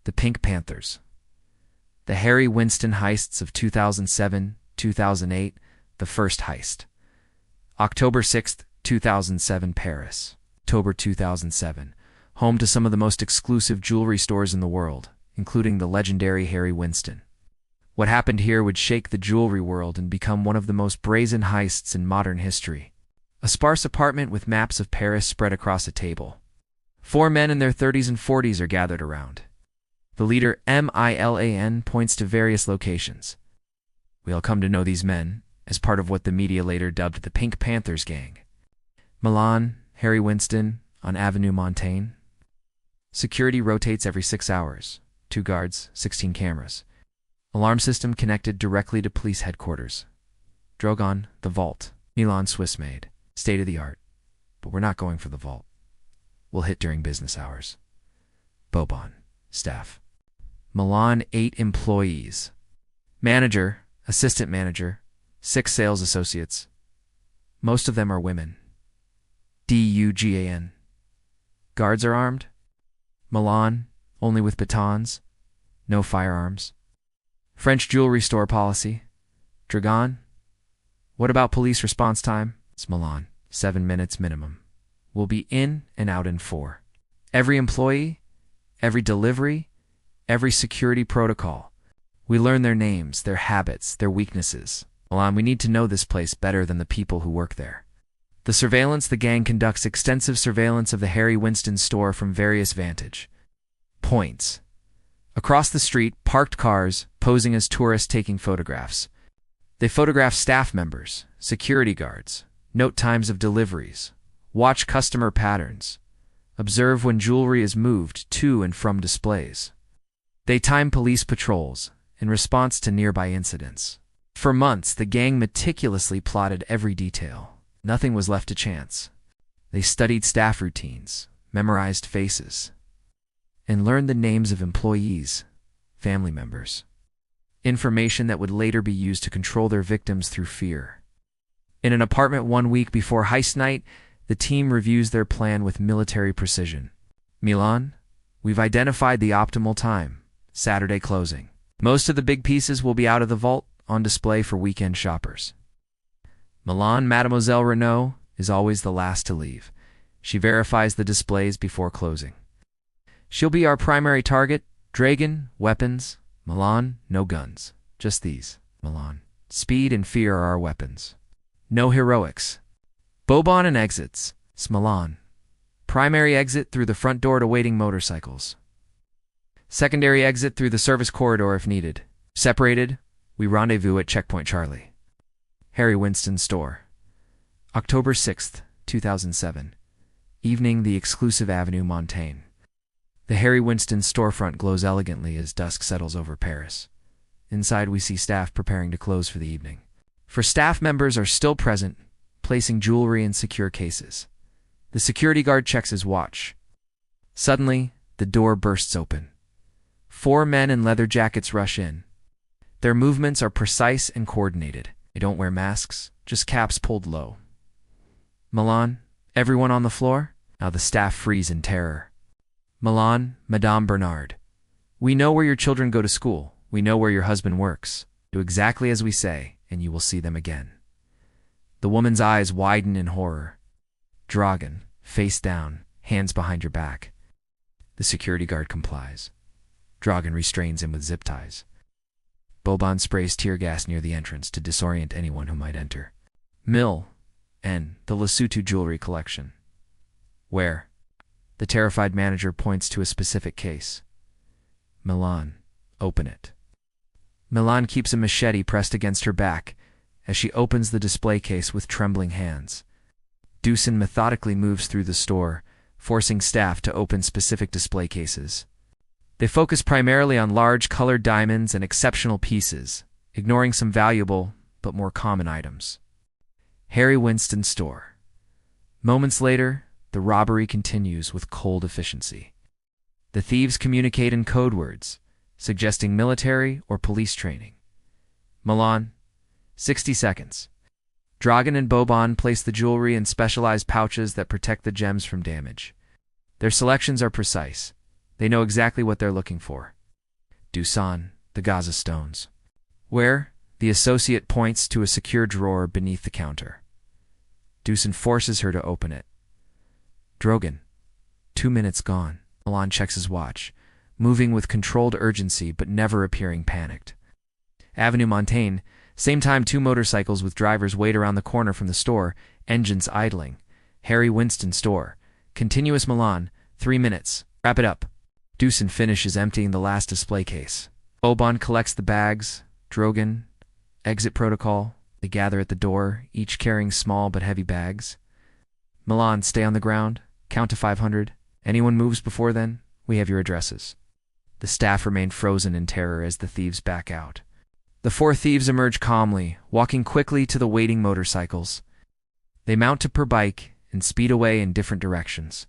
The Pink Panthers. The Harry Winston heists of 2007-2008, the first heist. October 6, 2007, Paris. October 2007, home to some of the most exclusive jewelry stores in the world, including the legendary Harry Winston. What happened here would shake the jewelry world and become one of the most brazen heists in modern history. A sparse apartment with maps of Paris spread across a table. 4 men in their 30s and 40s are gathered around. The leader, Milan, points to various locations. We'll come to know these men as part of what the media later dubbed the Pink Panthers gang. Milan, Harry Winston, on Avenue Montaigne. Security rotates every 6 hours. 2 guards, 16 cameras. Alarm system connected directly to police headquarters. Drogon, the vault. Milan, Swiss-made. State-of-the-art. But we're not going for the vault. We'll hit during business hours. Bobon, staff. Milan, 8 employees. Manager, assistant manager, 6 sales associates. Most of them are women. Dugan. Guards are armed. Milan, only with batons. No firearms. French jewelry store policy. Drogon. What about police response time? It's Milan. 7 minutes minimum. We'll be in and out in 4. Every employee, every delivery, every security protocol. We learn their names, their habits, their weaknesses. Milan, we need to know this place better than the people who work there. The surveillance, the gang conducts extensive surveillance of the Harry Winston store from various vantage points. Across the street, parked cars, posing as tourists taking photographs. They photograph staff members, security guards, note times of deliveries, watch customer patterns, observe when jewelry is moved to and from displays. They time police patrols in response to nearby incidents. For months, the gang meticulously plotted every detail. Nothing was left to chance. They studied staff routines, memorized faces, and learned the names of employees, family members. Information that would later be used to control their victims through fear. In an apartment 1 week before heist night, the team reviews their plan with military precision. Milan, we've identified the optimal time. Saturday closing. Most of the big pieces will be out of the vault, on display for weekend shoppers. Milan, Mademoiselle Renault, is always the last to leave. She verifies the displays before closing. She'll be our primary target. Dragon, weapons. Milan, no guns. Just these. Milan. Speed and fear are our weapons. No heroics. Bobon and exits. Milan. Primary exit through the front door to waiting motorcycles. Secondary exit through the service corridor if needed. Separated, we rendezvous at Checkpoint Charlie. Harry Winston store. October 6th, 2007. Evening, the exclusive Avenue Montaigne. The Harry Winston storefront glows elegantly as dusk settles over Paris. Inside, we see staff preparing to close for the evening. Staff members are still present, placing jewelry in secure cases. The security guard checks his watch. Suddenly, the door bursts open. 4 men in leather jackets rush in. Their movements are precise and coordinated. They don't wear masks, just caps pulled low. Milan, everyone on the floor? Now the staff freeze in terror. Milan, Madame Bernard. We know where your children go to school. We know where your husband works. Do exactly as we say, and you will see them again. The woman's eyes widen in horror. Drogon, face down, hands behind your back. The security guard complies. Drogon restrains him with zip ties. Bobon sprays tear gas near the entrance to disorient anyone who might enter. Mill, N, the Lesotho jewelry collection. Where? The terrified manager points to a specific case. Milan, open it. Milan keeps a machete pressed against her back as she opens the display case with trembling hands. Deucin methodically moves through the store, forcing staff to open specific display cases. They focus primarily on large colored diamonds and exceptional pieces, ignoring some valuable but more common items. Harry Winston store. Moments later, the robbery continues with cold efficiency. The thieves communicate in code words, suggesting military or police training. Milan, 60 seconds. Drogon and Bobon place the jewelry in specialized pouches that protect the gems from damage. Their selections are precise. They know exactly what they're looking for. Dusan, the Gaza stones. Where? The associate points to a secure drawer beneath the counter. Dusan forces her to open it. Drogan. 2 minutes gone. Milan checks his watch, moving with controlled urgency but never appearing panicked. Avenue Montaigne. Same time 2 motorcycles with drivers wait around the corner from the store, engines idling. Harry Winston store. Continuous Milan. 3 minutes. Wrap it up. Dusan finishes emptying the last display case. Oban collects the bags. Drogan. Exit protocol. They gather at the door, each carrying small but heavy bags. Milan, stay on the ground. Count to 500. Anyone moves before then, we have your addresses. The staff remain frozen in terror as the thieves back out. The 4 thieves emerge calmly, walking quickly to the waiting motorcycles. They mount to per bike and speed away in different directions.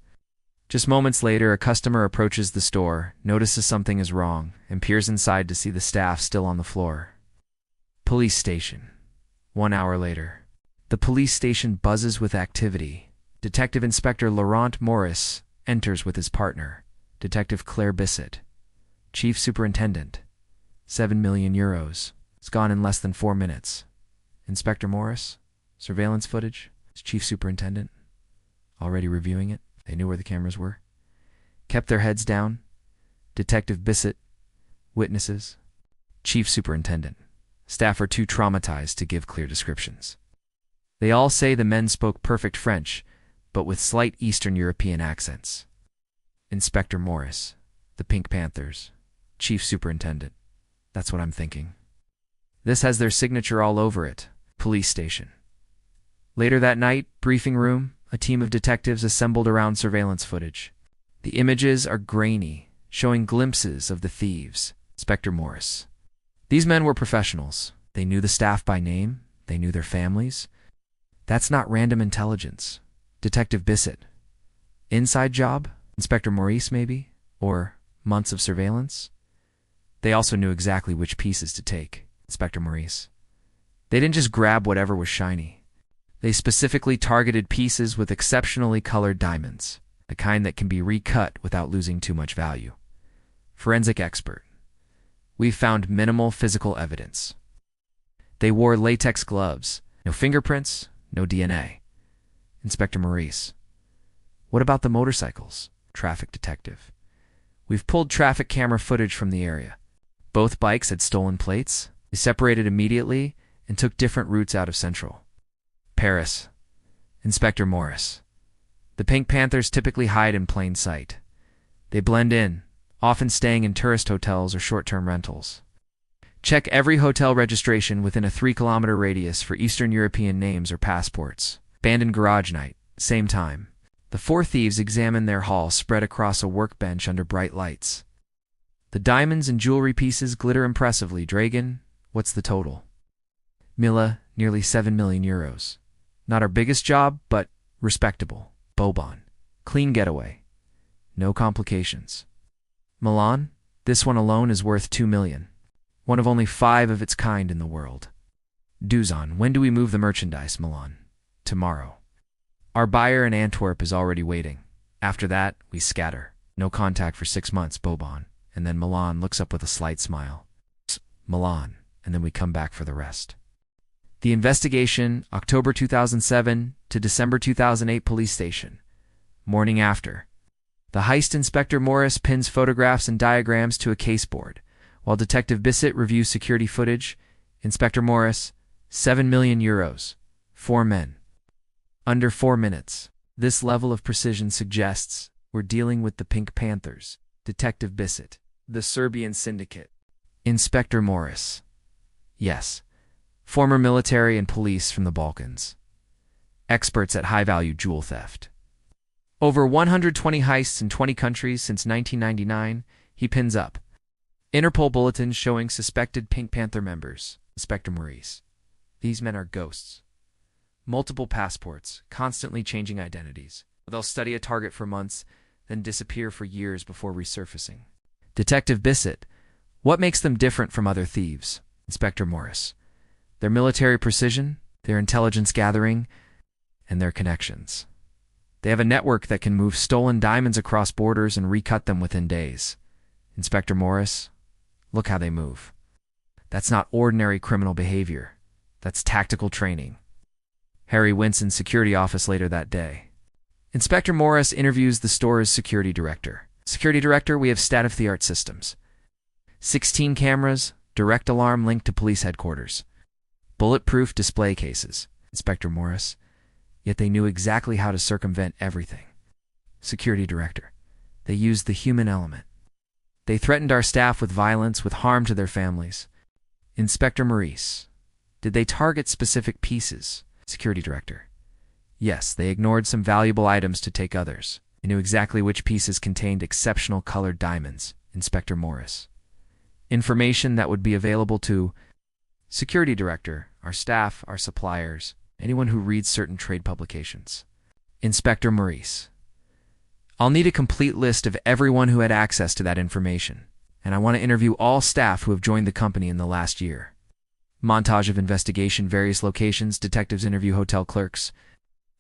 Just moments later, a customer approaches the store, notices something is wrong, and peers inside to see the staff still on the floor. Police station. 1 hour later. The police station buzzes with activity. Detective Inspector Laurent Morris enters with his partner, Detective Claire Bissett. Chief Superintendent. 7 million euros. It's gone in less than 4 minutes. Inspector Morris. Surveillance footage. Chief Superintendent. Already reviewing it. They knew where the cameras were. Kept their heads down. Detective Bissett. Witnesses. Chief Superintendent. Staff are too traumatized to give clear descriptions. They all say the men spoke perfect French, but with slight Eastern European accents. Inspector Morris. The Pink Panthers. Chief Superintendent. That's what I'm thinking. This has their signature all over it. Police station. Later that night, briefing room, a team of detectives assembled around surveillance footage. The images are grainy, showing glimpses of the thieves. Inspector Morris. These men were professionals. They knew the staff by name. They knew their families. That's not random intelligence. Detective Bissett. Inside job? Inspector Maurice, maybe? Or months of surveillance? They also knew exactly which pieces to take. Inspector Maurice. They didn't just grab whatever was shiny. They specifically targeted pieces with exceptionally colored diamonds, the kind that can be recut without losing too much value. Forensic expert. We've found minimal physical evidence. They wore latex gloves. No fingerprints, no DNA. Inspector Maurice. What about the motorcycles? Traffic detective. We've pulled traffic camera footage from the area. Both bikes had stolen plates. They separated immediately and took different routes out of Central. Paris. Inspector Morris. The Pink Panthers typically hide in plain sight. They blend in, often staying in tourist hotels or short-term rentals. Check every hotel registration within a 3-kilometer radius for Eastern European names or passports. Abandoned garage night, same time. The 4 thieves examine their haul spread across a workbench under bright lights. The diamonds and jewelry pieces glitter impressively. Dragan, what's the total? Mila, nearly 7 million euros. Not our biggest job, but respectable. Boban. Clean getaway. No complications. Milan, this one alone is worth 2 million. One of only 5 of its kind in the world. Dusan, when do we move the merchandise, Milan? Tomorrow. Our buyer in Antwerp is already waiting. After that, we scatter. No contact for 6 months, Boban. And then Milan looks up with a slight smile. Milan, and then we come back for the rest. The investigation, October 2007 to December 2008 police station. Morning after. The heist inspector Morris pins photographs and diagrams to a caseboard, while Detective Bissett reviews security footage. Inspector Morris, 7 million euros. 4 men. Under 4 minutes. This level of precision suggests we're dealing with the Pink Panthers. Detective Bissett. The Serbian syndicate. Inspector Morris. Yes. Former military and police from the Balkans. Experts at high-value jewel theft. Over 120 heists in 20 countries since 1999, he pins up. Interpol bulletins showing suspected Pink Panther members. Inspector Maurice. These men are ghosts. Multiple passports, constantly changing identities. They'll study a target for months, then disappear for years before resurfacing. Detective Bissett. What makes them different from other thieves? Inspector Morris. Their military precision, their intelligence gathering, and their connections. They have a network that can move stolen diamonds across borders and recut them within days. Inspector Morris. Look how they move. That's not ordinary criminal behavior. That's tactical training. Harry Winston's security office later that day. Inspector Morris interviews the store's security director. Security director, we have state-of-the-art systems. 16 cameras, direct alarm linked to police headquarters. Bulletproof display cases. Inspector Morris. Yet they knew exactly how to circumvent everything. Security director. They used the human element. They threatened our staff with violence, with harm to their families. Inspector Maurice. Did they target specific pieces? Security director. Yes, they ignored some valuable items to take others. They knew exactly which pieces contained exceptional colored diamonds. Inspector Morris. Information that would be available to security director, our staff, our suppliers, anyone who reads certain trade publications. Inspector Maurice. I'll need a complete list of everyone who had access to that information, and I want to interview all staff who have joined the company in the last year. Montage of investigation, various locations, detectives interview hotel clerks,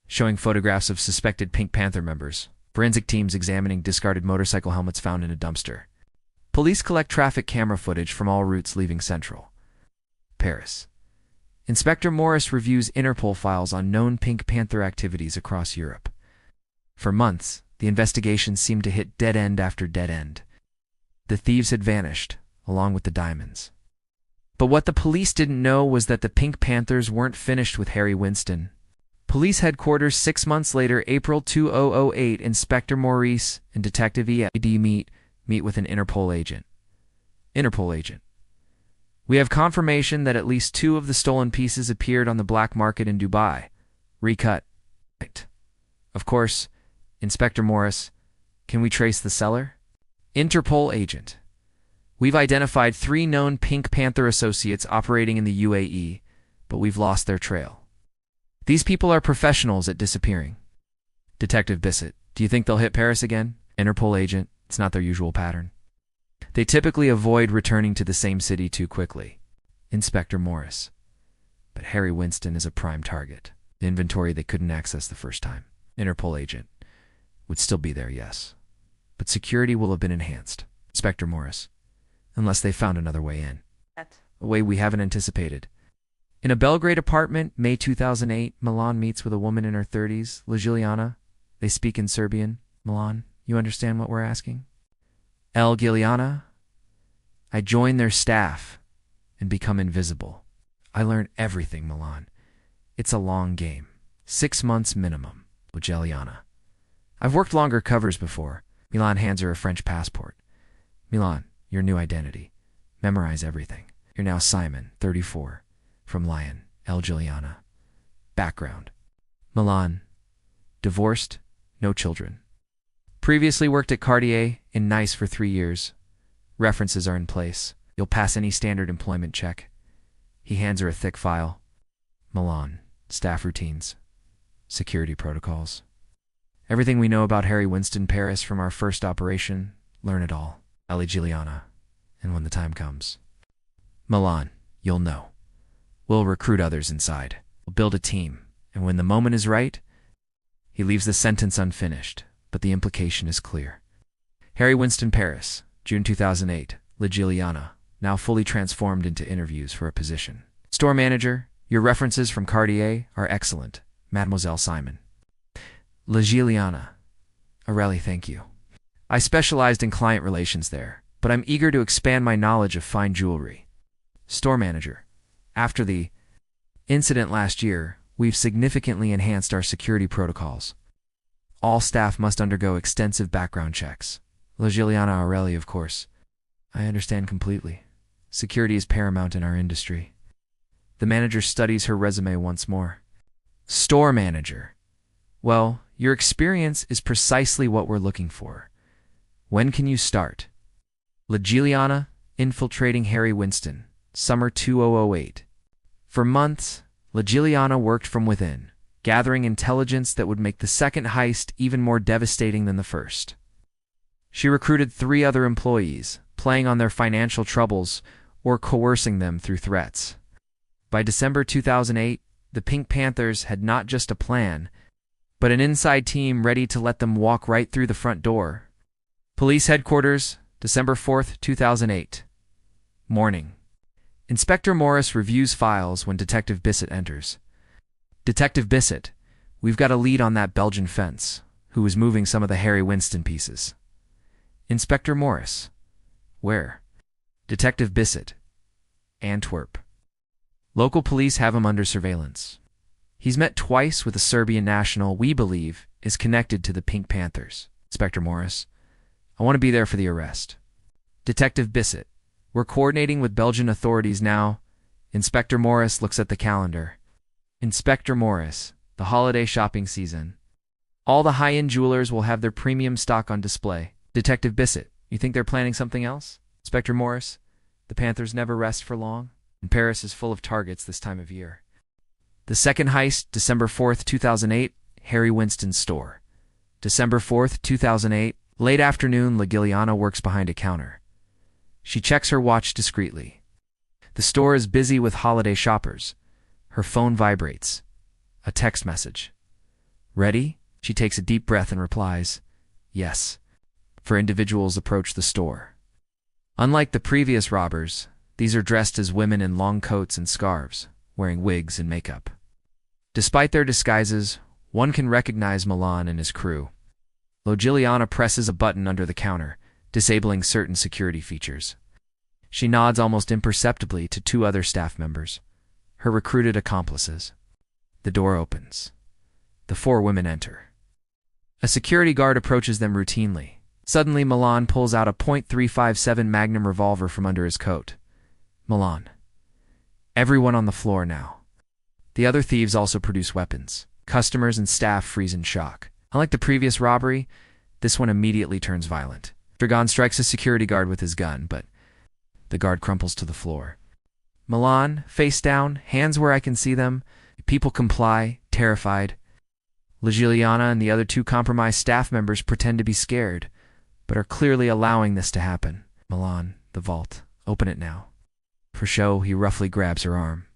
showing photographs of suspected Pink Panther members, forensic teams examining discarded motorcycle helmets found in a dumpster. Police collect traffic camera footage from all routes leaving Central Paris. Inspector Morris reviews Interpol files on known Pink Panther activities across Europe. For months, the investigation seemed to hit dead end after dead end. The thieves had vanished, along with the diamonds. But what the police didn't know was that the Pink Panthers weren't finished with Harry Winston. Police headquarters 6 months later, April 2008, Inspector Maurice and Detective E.D. meet with an Interpol agent. Interpol agent. We have confirmation that at least 2 of the stolen pieces appeared on the black market in Dubai. Recut. Of course, Inspector Morris, can we trace the seller? Interpol agent. We've identified 3 known Pink Panther associates operating in the UAE, but we've lost their trail. These people are professionals at disappearing. Detective Bissett, do you think they'll hit Paris again? Interpol agent, it's not their usual pattern. They typically avoid returning to the same city too quickly. Inspector Morris. But Harry Winston is a prime target. The inventory they couldn't access the first time. Interpol agent. Would still be there, yes. But security will have been enhanced. Inspector Morris. Unless they found another way in. A way we haven't anticipated. In a Belgrade apartment, May 2008, Milan meets with a woman in her 30s, Ljiljana. They speak in Serbian. Milan, you understand what we're asking? Ljiljana. I join their staff and become invisible. I learn everything, Milan. It's a long game. 6 months minimum. Ljiljana. I've worked longer covers before. Milan hands her a French passport. Milan, your new identity. Memorize everything. You're now Simon, 34. From Lyon, Ljiljana. Background. Milan. Divorced, no children. Previously worked at Cartier in Nice for 3 years. References are in place. You'll pass any standard employment check. He hands her a thick file. Milan. Staff routines. Security protocols. Everything we know about Harry Winston Paris from our first operation, learn it all. Ljiljana. And when the time comes. Milan, you'll know. We'll recruit others inside. We'll build a team. And when the moment is right, he leaves the sentence unfinished, but the implication is clear. Harry Winston Paris, June 2008, Ljiljana, now fully transformed into interviews for a position. Store manager, your references from Cartier are excellent, Mademoiselle Simon. Ljiljana, Aurelie, thank you. I specialized in client relations there, but I'm eager to expand my knowledge of fine jewelry. Store manager, after the incident last year, we've significantly enhanced our security protocols. All staff must undergo extensive background checks. Ljiljana Aurelie, of course. I understand completely. Security is paramount in our industry. The manager studies her resume once more. Store manager. Well, your experience is precisely what we're looking for. When can you start? Ljiljana, infiltrating Harry Winston, summer 2008. For months, Ljiljana worked from within, gathering intelligence that would make the second heist even more devastating than the first. She recruited 3 other employees, playing on their financial troubles or coercing them through threats. By December 2008, the Pink Panthers had not just a plan, but an inside team ready to let them walk right through the front door. Police headquarters, December 4th, 2008. Morning. Inspector Morris reviews files when Detective Bissett enters. Detective Bissett, we've got a lead on that Belgian fence, who was moving some of the Harry Winston pieces. Inspector Morris. Where? Detective Bissett. Antwerp. Local police have him under surveillance. He's met twice with a Serbian national we believe is connected to the Pink Panthers. Inspector Morris. I want to be there for the arrest. Detective Bissett. We're coordinating with Belgian authorities now. Inspector Morris looks at the calendar. Inspector Morris. The holiday shopping season. All the high-end jewelers will have their premium stock on display. Detective Bissett. You think they're planning something else? Inspector Morris. The Panthers never rest for long. And Paris is full of targets this time of year. The second heist, December 4th, 2008, Harry Winston's store. December 4th, 2008, late afternoon, La Giliana works behind a counter. She checks her watch discreetly. The store is busy with holiday shoppers. Her phone vibrates. A text message. Ready? She takes a deep breath and replies, yes. For individuals approach the store. Unlike the previous robbers, these are dressed as women in long coats and scarves, wearing wigs and makeup. Despite their disguises, one can recognize Milan and his crew. La Giliana presses a button under the counter, disabling certain security features. She nods almost imperceptibly to two other staff members, her recruited accomplices. The door opens. The four women enter. A security guard approaches them routinely. Suddenly, Milan pulls out a .357 Magnum revolver from under his coat. Milan. Everyone on the floor now. The other thieves also produce weapons. Customers and staff freeze in shock. Unlike the previous robbery, this one immediately turns violent. Dragon strikes a security guard with his gun, but the guard crumples to the floor. Milan, face down, hands where I can see them. People comply, terrified. La Giliana and the other two compromised staff members pretend to be scared, but are clearly allowing this to happen. Milan, the vault. Open it now. For show, he roughly grabs her arm.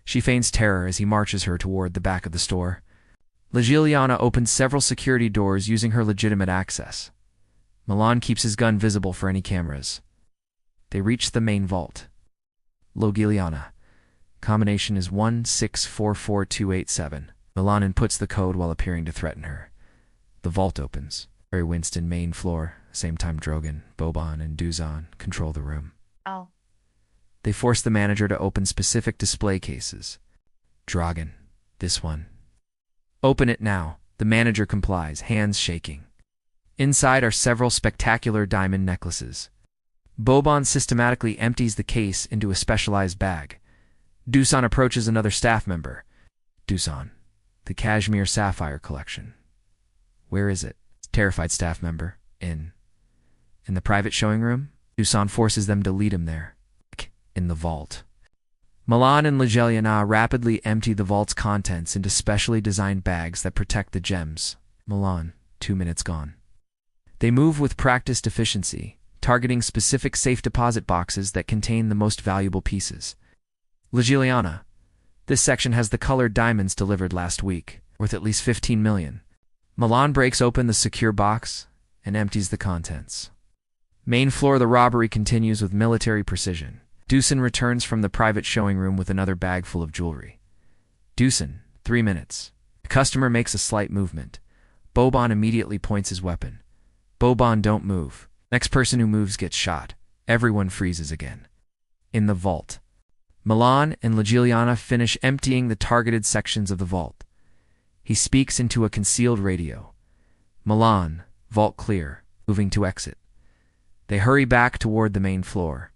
She feigns terror as he marches her toward the back of the store. La Giliana opens several security doors using her legitimate access. Milan keeps his gun visible for any cameras. They reach the main vault. La Giliana. Combination is 1644287. Milan inputs the code while appearing to threaten her. The vault opens. Harry Winston, main floor. Same time Drogon, Boban, and Duzan control the room. Oh. They force the manager to open specific display cases. Drogon, this one. Open it now. The manager complies, hands shaking. Inside are several spectacular diamond necklaces. Boban systematically empties the case into a specialized bag. Duzan approaches another staff member. Duzan, the Cashmere Sapphire collection. Where is it? Terrified staff member. In the private showing room? Duzan forces them to lead him there. In the vault. Milan and La Giliana rapidly empty the vault's contents into specially designed bags that protect the gems. Milan, 2 minutes gone. They move with practiced efficiency, targeting specific safe deposit boxes that contain the most valuable pieces. La Giliana, this section has the colored diamonds delivered last week, worth at least 15 million. Milan breaks open the secure box and empties the contents. Main floor, the robbery continues with military precision. Duzan returns from the private showing room with another bag full of jewelry. Duzan, 3 minutes. The customer makes a slight movement. Boban immediately points his weapon. Boban, don't move. Next person who moves gets shot. Everyone freezes again. In the vault. Milan and La Giliana finish emptying the targeted sections of the vault. He speaks into a concealed radio. Milan, vault clear, moving to exit. They hurry back toward the main floor.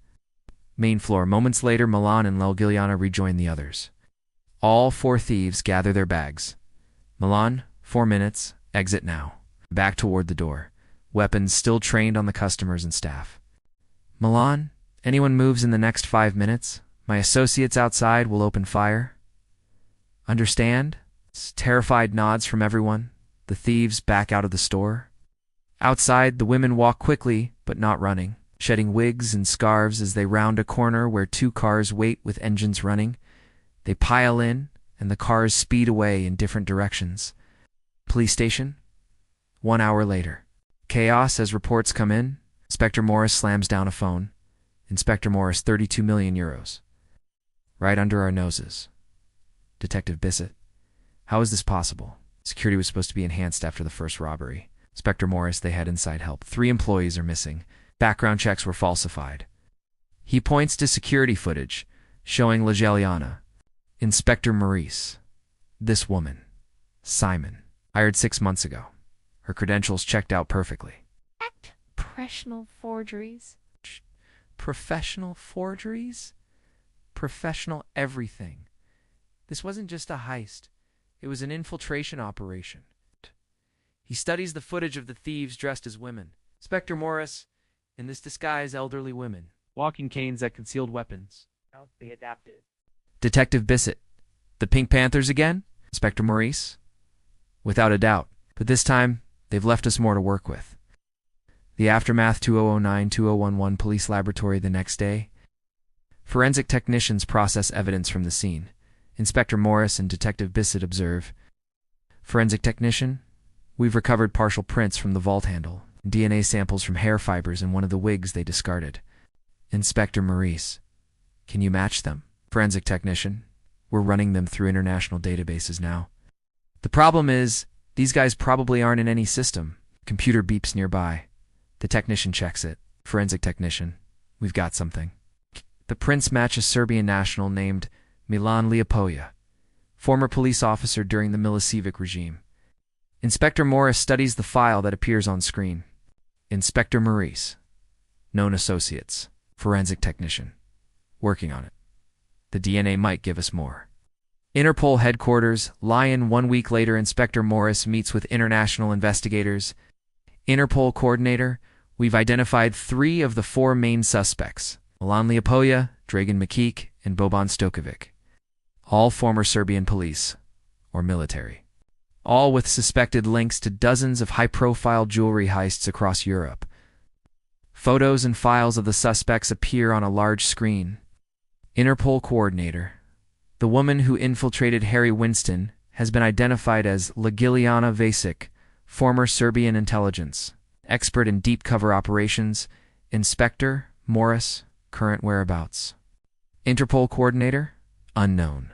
Main floor. Moments later, Milan and La Giliana rejoin the others. All four thieves gather their bags. Milan, 4 minutes, exit now. Back toward the door. Weapons still trained on the customers and staff. Milan, anyone moves in the next 5 minutes, my associates outside will open fire. Understand? Terrified nods from everyone. The thieves back out of the store. Outside, the women walk quickly, but not running, shedding wigs and scarves as they round a corner where 2 cars wait with engines running. They pile in, and the cars speed away in different directions. Police station? 1 hour later. Chaos as reports come in. Inspector Morris slams down a phone. Inspector Morris, 32 million euros. Right under our noses. Detective Bissett. How is this possible? Security was supposed to be enhanced after the first robbery. Inspector Morris, they had inside help. 3 employees are missing. Background checks were falsified. He points to security footage showing La Geliana. Inspector Maurice. This woman, Simon, hired 6 months ago. Her credentials checked out perfectly. Professional forgeries. Professional forgeries? Professional everything. This wasn't just a heist. It was an infiltration operation. He studies the footage of the thieves dressed as women. Inspector Morris, in this disguise, elderly women. Walking canes that concealed weapons. They adapted. Detective Bissett. The Pink Panthers again? Inspector Maurice? Without a doubt. But this time, they've left us more to work with. The aftermath 2009-2011 police laboratory the next day. Forensic technicians process evidence from the scene. Inspector Morris and Detective Bissett observe. Forensic technician, we've recovered partial prints from the vault handle and DNA samples from hair fibers in one of the wigs they discarded. Inspector Maurice, can you match them? Forensic technician, we're running them through international databases now. The problem is, these guys probably aren't in any system. Computer beeps nearby. The technician checks it. Forensic technician, we've got something. The prints match a Serbian national named Milan Leopoja, former police officer during the Milosevic regime. Inspector Morris studies the file that appears on screen. Inspector Maurice, known associates, forensic technician, working on it. The DNA might give us more. Interpol headquarters, Lyon. 1 week later, Inspector Morris meets with international investigators. Interpol coordinator, we've identified 3 of the 4 main suspects, Milan Leopoja, Dragan Makic, and Boban Stokovic. All former Serbian police, or military. All with suspected links to dozens of high-profile jewelry heists across Europe. Photos and files of the suspects appear on a large screen. Interpol coordinator, the woman who infiltrated Harry Winston, has been identified as Lagiliana Vasic, former Serbian intelligence, expert in deep cover operations. Inspector Morris, current whereabouts. Interpol coordinator, unknown.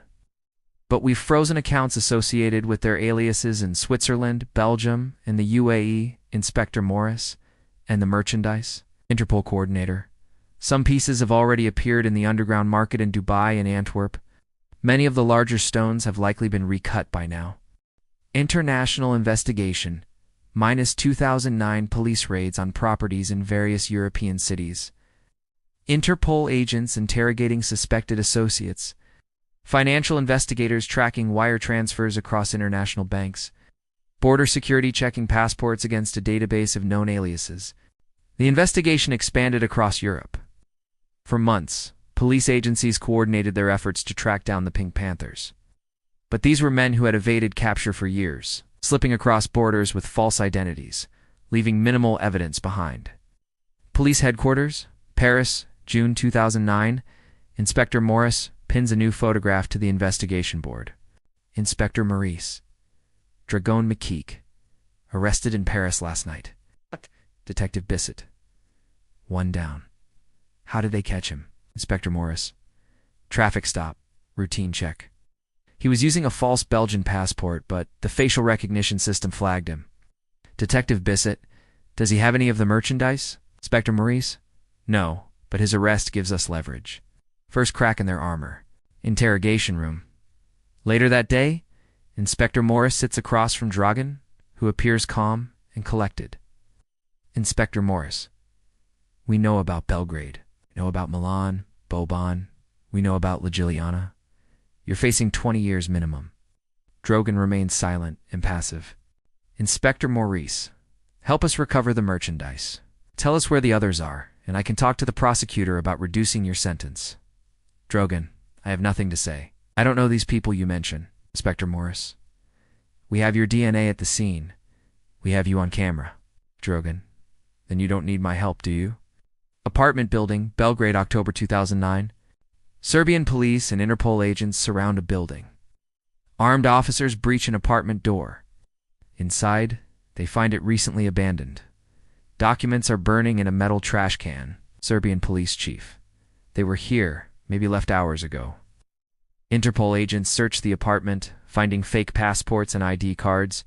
But we've frozen accounts associated with their aliases in Switzerland, Belgium, and the UAE. Inspector Morris, and the merchandise. Interpol coordinator, some pieces have already appeared in the underground market in Dubai and Antwerp. Many of the larger stones have likely been recut by now. International investigation, minus 2009 police raids on properties in various European cities. Interpol agents interrogating suspected associates. Financial investigators tracking wire transfers across international banks. Border security checking passports against a database of known aliases. The investigation expanded across Europe. For months, police agencies coordinated their efforts to track down the Pink Panthers. But these were men who had evaded capture for years, slipping across borders with false identities, leaving minimal evidence behind. Police headquarters, Paris, June 2009. Inspector Morris pins a new photograph to the investigation board. Inspector Maurice. Dragan Makic, arrested in Paris last night. Detective Bissett. 1 down. How did they catch him? Inspector Morris. Traffic stop. Routine check. He was using a false Belgian passport, but the facial recognition system flagged him. Detective Bissett. Does he have any of the merchandise? Inspector Maurice. No, but his arrest gives us leverage. First crack in their armor. Interrogation room. Later that day, Inspector Morris sits across from Dragan, who appears calm and collected. Inspector Morris. We know about Belgrade. We know about Milan, Boban. We know about La Giliana. You're facing 20 years minimum. Dragan remains silent, impassive. Inspector Maurice. Help us recover the merchandise. Tell us where the others are, and I can talk to the prosecutor about reducing your sentence. Dragan. I have nothing to say. I don't know these people you mention. Inspector Morris. We have your DNA at the scene. We have you on camera. Dragan. Then you don't need my help, do you? Apartment building, Belgrade, October 2009. Serbian police and Interpol agents surround a building. Armed officers breach an apartment door. Inside, they find it recently abandoned. Documents are burning in a metal trash can. Serbian police chief. They were here, maybe left hours ago. Interpol agents searched the apartment, finding fake passports and ID cards.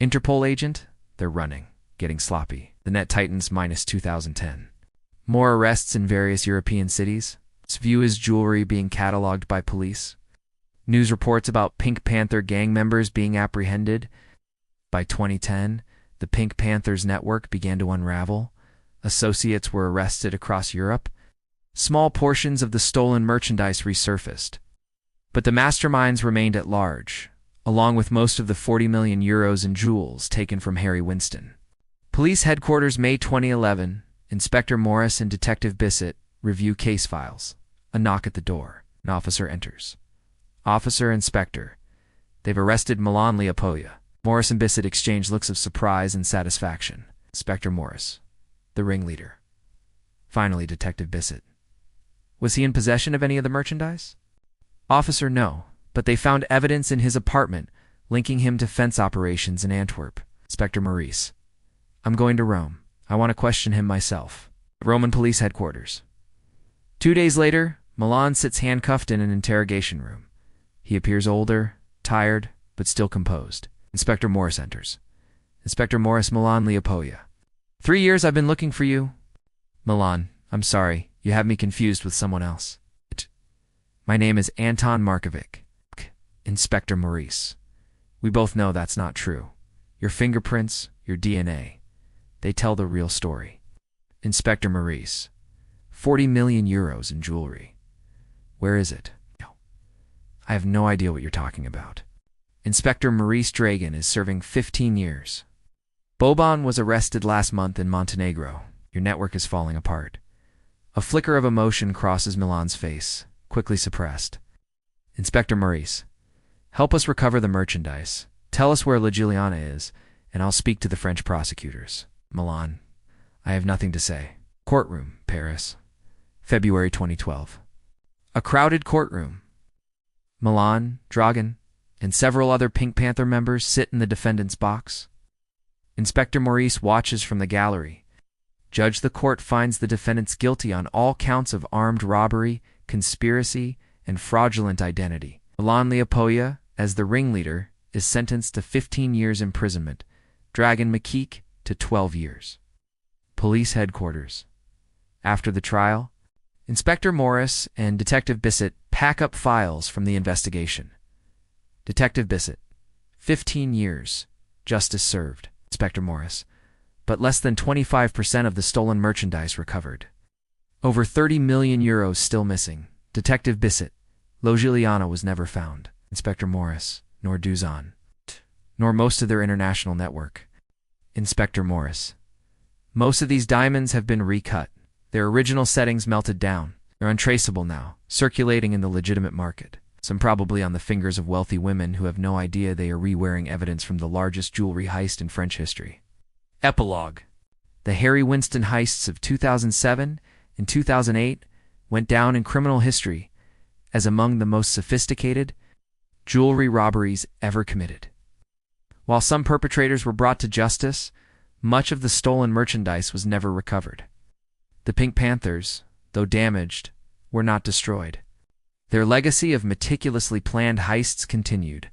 Interpol agent? They're running, getting sloppy. The net tightens minus 2010. More arrests in various European cities. Its view is jewelry being cataloged by police. News reports about Pink Panther gang members being apprehended. By 2010, the Pink Panthers network began to unravel. Associates were arrested across Europe. Small portions of the stolen merchandise resurfaced. But the masterminds remained at large, along with most of the 40 million euros in jewels taken from Harry Winston. Police headquarters, May 2011. Inspector Morris and Detective Bissett review case files. A knock at the door. An officer enters. Officer, Inspector. They've arrested Milan Leopolia. Morris and Bissett exchange looks of surprise and satisfaction. Inspector Morris. The ringleader. Finally, Detective Bissett. Was he in possession of any of the merchandise? Officer, no, but they found evidence in his apartment linking him to fence operations in Antwerp. Inspector Maurice. I'm going to Rome. I want to question him myself. Roman police headquarters. 2 days later, Milan sits handcuffed in an interrogation room. He appears older, tired, but still composed. Inspector Morris enters. Inspector Morris, Milan Leopolia. 3 years I've been looking for you. Milan, I'm sorry, you have me confused with someone else. My name is Anton Markovic. Inspector Maurice. We both know that's not true. Your fingerprints, your DNA. They tell the real story. Inspector Maurice. 40 million euros in jewelry. Where is it? I have no idea what you're talking about. Inspector Maurice Dragan is serving 15 years. Boban was arrested last month in Montenegro. Your network is falling apart. A flicker of emotion crosses Milan's face, quickly suppressed. Inspector Maurice. Help us recover the merchandise. Tell us where La Giuliana is, and I'll speak to the French prosecutors. Milan. I have nothing to say. Courtroom, Paris. February 2012. A crowded courtroom. Milan, Dragan, and several other Pink Panther members sit in the defendant's box. Inspector Maurice watches from the gallery. Judge, the court finds the defendants guilty on all counts of armed robbery, conspiracy, and fraudulent identity. Milan Leopolia, as the ringleader, is sentenced to 15 years imprisonment. Dragan Makik to 12 years. Police headquarters. After the trial, Inspector Morris and Detective Bissett pack up files from the investigation. Detective Bissett. 15 years. Justice served. Inspector Morris. But less than 25% of the stolen merchandise recovered. Over 30 million euros still missing. Detective Bissett. La Giuliana was never found. Inspector Morris. Nor Duzan. Nor most of their international network. Inspector Morris. Most of these diamonds have been recut. Their original settings melted down. They're untraceable now, circulating in the legitimate market. Some probably on the fingers of wealthy women who have no idea they are re-wearing evidence from the largest jewelry heist in French history. Epilogue. The Harry Winston heists of 2007 and 2008 went down in criminal history as among the most sophisticated jewelry robberies ever committed. While some perpetrators were brought to justice, much of the stolen merchandise was never recovered. The Pink Panthers, though damaged, were not destroyed. Their legacy of meticulously planned heists continued,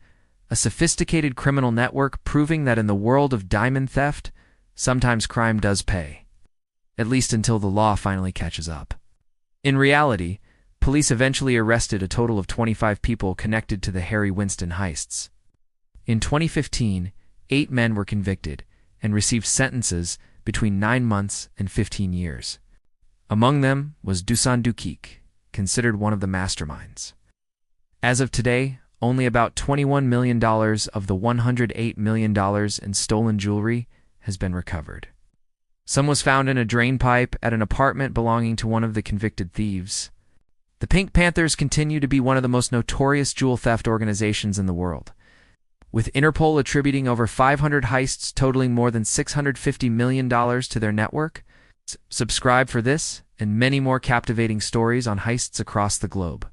a sophisticated criminal network proving that in the world of diamond theft, sometimes crime does pay, at least until the law finally catches up. In reality, police eventually arrested a total of 25 people connected to the Harry Winston heists. In 2015, 8 men were convicted and received sentences between 9 months and 15 years. Among them was Dusan Dukik, considered one of the masterminds. As of today, only about $21 million of the $108 million in stolen jewelry has been recovered. Some was found in a drain pipe at an apartment belonging to one of the convicted thieves. The Pink Panthers continue to be one of the most notorious jewel theft organizations in the world, with Interpol attributing over 500 heists totaling more than $650 million to their network. Subscribe for this and many more captivating stories on heists across the globe.